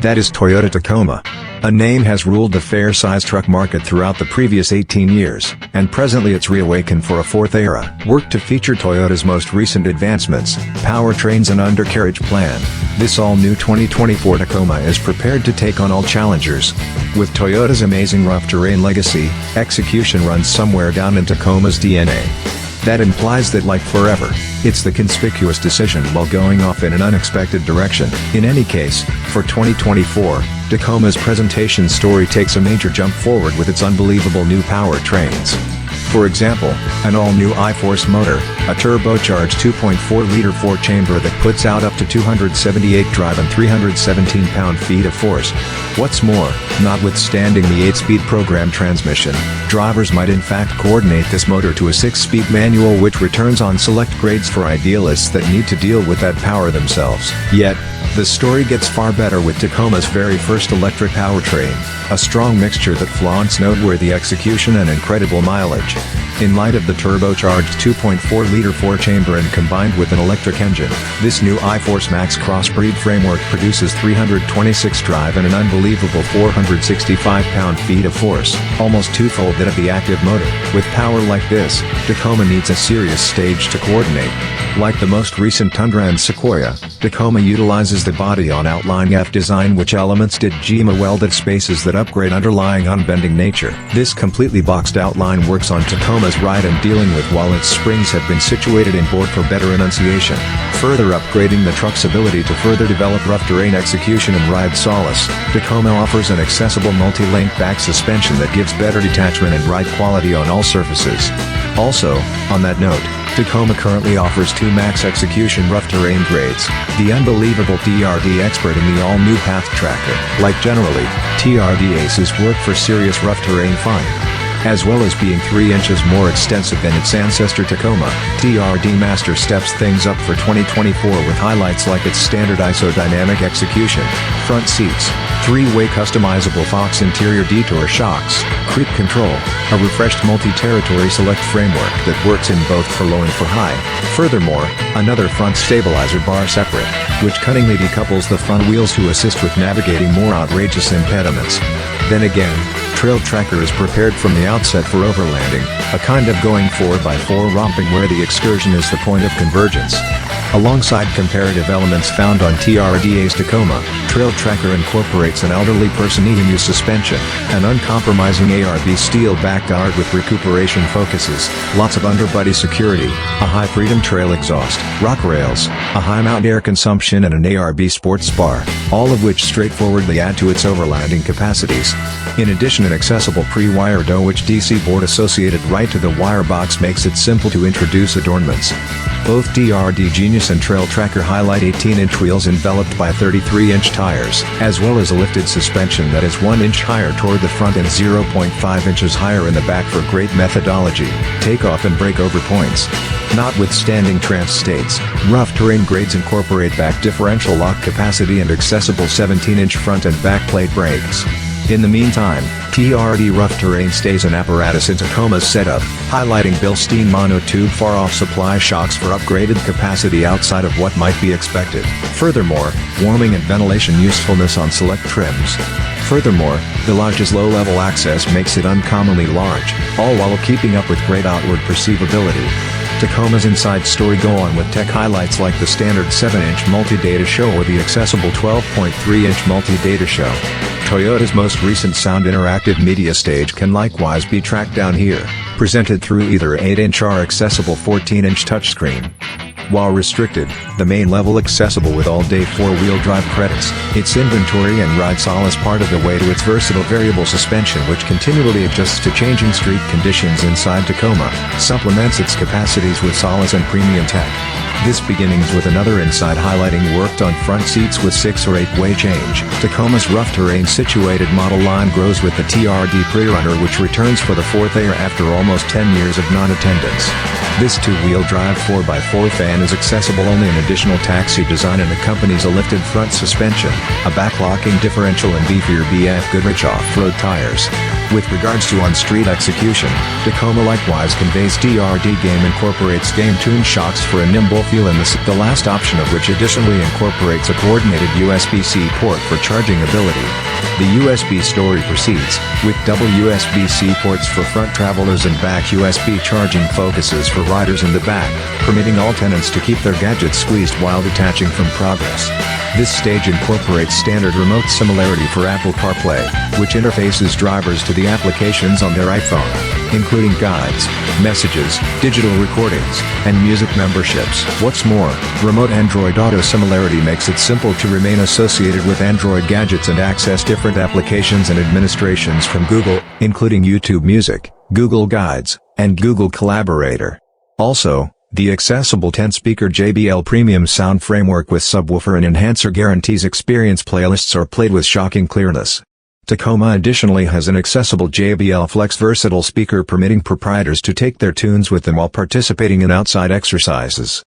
That is Toyota Tacoma. A name has ruled the fair-sized truck market throughout the previous 18 years, and presently it's reawakened for a fourth era. Work to feature Toyota's most recent advancements, powertrains and undercarriage plan. This all-new 2024 Tacoma is prepared to take on all challengers. With Toyota's amazing rough terrain legacy, execution runs somewhere down in Tacoma's DNA. That implies that, like forever, it's the conspicuous decision while going off in an unexpected direction. In any case, for 2024, Tacoma's presentation story takes a major jump forward with its unbelievable new powertrains. For example, an all-new iForce motor, a turbocharged 2.4-liter four-chamber that puts out up to 278 drive and 317 pound-feet of force. What's more, notwithstanding the 8-speed program transmission, drivers might in fact coordinate this motor to a 6-speed manual which returns on select grades for idealists that need to deal with that power themselves. Yet, the story gets far better with Tacoma's very first electric powertrain, a strong mixture that flaunts noteworthy execution and incredible mileage. In light of the turbocharged 2.4-liter four-chamber and combined with an electric engine, this new iForce Max crossbreed framework produces 326 drive and an unbelievable 465 pound-feet of force, almost twofold that of the active motor. With power like this, Tacoma needs a serious stage to coordinate. Like the most recent Tundra and Sequoia, Tacoma utilizes the body-on-outline F design, which elements did GMA welded spaces that upgrade underlying unbending nature. This completely boxed outline works on Tacoma's ride and dealing with while its springs have been situated inboard for better enunciation, further upgrading the truck's ability to further develop rough terrain execution and ride solace. Tacoma offers an accessible multi-link back suspension that gives better detachment and ride quality on all surfaces. Also, on that note, Tacoma currently offers two max execution rough terrain grades, the unbelievable TRD Expert and the all-new Path Tracker. Like generally, TRD Aces work for serious rough terrain fun. As well as being 3 inches more extensive than its ancestor Tacoma, TRD Master steps things up for 2024 with highlights like its standard isodynamic execution, front seats, 3-way customizable Fox interior detour shocks, creep control, a refreshed multi-territory select framework that works in both for low and for high. Furthermore, another front stabilizer bar separate, which cunningly decouples the front wheels to assist with navigating more outrageous impediments. Then again, Trail Tracker is prepared from the outset for overlanding, a kind of going 4x4 romping where the excursion is the point of convergence. Alongside comparative elements found on TRDA's Tacoma, Trail Tracker incorporates an elderly person EMU suspension, an uncompromising ARB steel back guard with recuperation focuses, lots of underbody security, a high freedom trail exhaust, rock rails, a high mount air consumption and an ARB sports bar, all of which straightforwardly add to its overlanding capacities. In addition, an accessible pre-wired OHDC board associated right to the wire box makes it simple to introduce adornments. Both TRD Genius and Trail Tracker highlight 18-inch wheels enveloped by 33-inch tires, as well as a lifted suspension that is 1 inch higher toward the front and 0.5 inches higher in the back for great methodology, takeoff and breakover points. Notwithstanding trans states, rough terrain grades incorporate back differential lock capacity and accessible 17-inch front and back plate brakes. In the meantime, TRD Rough Terrain stays an apparatus in Tacoma's setup, highlighting Bilstein monotube far-off supply shocks for upgraded capacity outside of what might be expected. Furthermore, warming and ventilation usefulness on select trims. Furthermore, the large's low-level access makes it uncommonly large, all while keeping up with great outward perceivability. Tacoma's inside story go on with tech highlights like the standard 7-inch multi-data show or the accessible 12.3-inch multi-data show. Toyota's most recent sound interactive media stage can likewise be tracked down here, presented through either 8-inch or accessible 14-inch touchscreen. While restricted, the main level accessible with all-day 4-wheel drive credits, its inventory and ride solace part of the way to its versatile variable suspension which continually adjusts to changing street conditions inside Tacoma, supplements its capacities with solace and premium tech. This beginnings with another inside highlighting worked on front seats with 6 or 8-way change. Tacoma's rough terrain situated model line grows with the TRD Trailhunter which returns for the 4th year after almost 10 years of non-attendance. This 2-wheel drive 4x4 fan is accessible only in additional taxi design and accompanies a lifted front suspension, a back-locking differential and beefier BF Goodrich off-road tires. With regards to on-street execution, Tacoma likewise conveys TRD game incorporates game-tuned shocks for a nimble feel in the last option of which additionally incorporates a coordinated USB-C port for charging ability. The USB story proceeds, with double USB-C ports for front travelers and back USB charging focuses for riders in the back, permitting all tenants to keep their gadgets squeezed while detaching from progress. This stage incorporates standard remote similarity for Apple CarPlay, which interfaces drivers to the applications on their iPhone, including guides, messages, digital recordings, and music memberships. What's more, remote Android Auto similarity makes it simple to remain associated with Android gadgets and access different applications and administrations from Google, including YouTube Music, Google Guides, and Google Collaborator. Also, the accessible 10-speaker JBL Premium sound framework with subwoofer and enhancer guarantees experience playlists are played with shocking clearness. Tacoma additionally has an accessible JBL Flex versatile speaker permitting proprietors to take their tunes with them while participating in outside exercises.